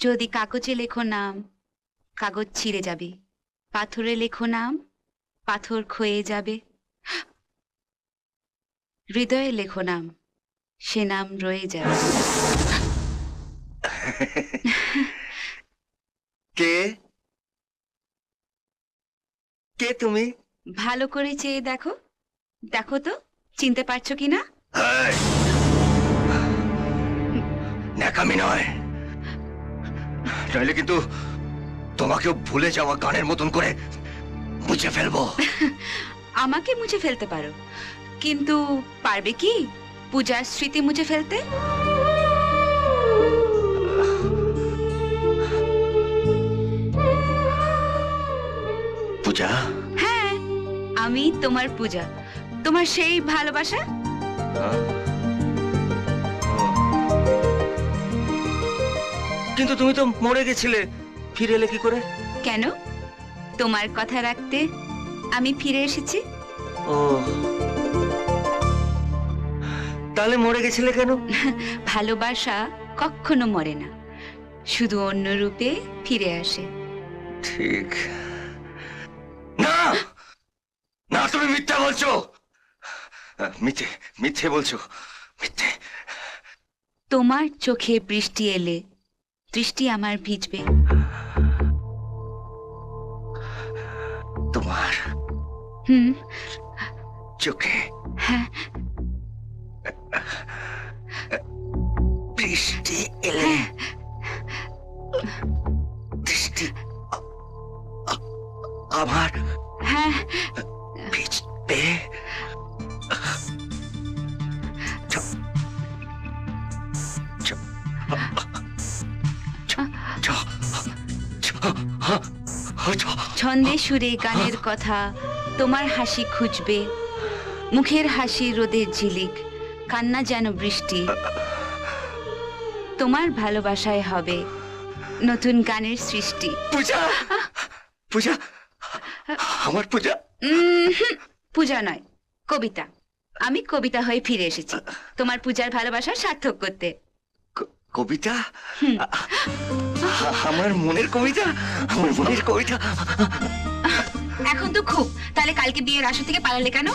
যদি কাগজে লেখো নাম, কাগজ ছিঁড়ে যাবে। পাথরে লেখো নাম, পাথর ক্ষয়ে যাবে। হৃদয়ে লেখো নাম, সে নাম রয়ে যাবে। কে কে তুমি? ভালো করে চেয়ে দেখো, দেখো তো চিনতে পারছো কিনা। এই! ন্যাকামি নয়, নইলে কিন্তু তোমাকেও ভুলে যাওয়া গানের মতন করে মুছে ফেলবো। আমাকে মুছে ফেলতে পারো, কিন্তু পারবে কি পূজার স্মৃতি মুছে ফেলতে? পূজা, হ্যাঁ, আমি তোমার পূজা, তোমার সেই ভালোবাসা। কিন্তু তুমি তো মরে গেছিলে, ফিরে এলে কি করে? কেন? তোমার কথা রাখতে আমি ফিরে এসেছি। ও, তাহলে মরে গেছিলে কেন? ভালোবাসা কখনো মরে না, শুধু অন্য রূপে ফিরে আসে। ঠিক না, না তুমি মিথ্যা বলছো, মিথ্যে মিথ্যে বলছো, মিথ্যে। তোমার চোখে বৃষ্টি এলে দৃষ্টি আমার ভিজবে। তোমার হুম, চোখে হ্যাঁ, বৃষ্টি এলে দৃষ্টি আমার হ্যাঁ, ভিজবে। চ- চ- চ- চ- চ- ছন্দে সুরে গানের কথা, তোমার হাসি খুঁজবে, মুখের হাসি রোদের ঝিলিক, কান্না যেন বৃষ্টি। তোমার ভালোবাসায় হবে নতুন গানের সৃষ্টি। পূজা, পূজা, আমার পূজা। পূজা নয়, কবিতা। আমি কবিতা হয়ে ফিরে এসেছি তোমার পূজার ভালোবাসা সার্থক করতে। কবিতা? আমার মনের কবিতা, আমার মনের কবিতা। এখন তো খুব, তাহলে কালকে বিয়ের আসর থেকে পালালে কেন?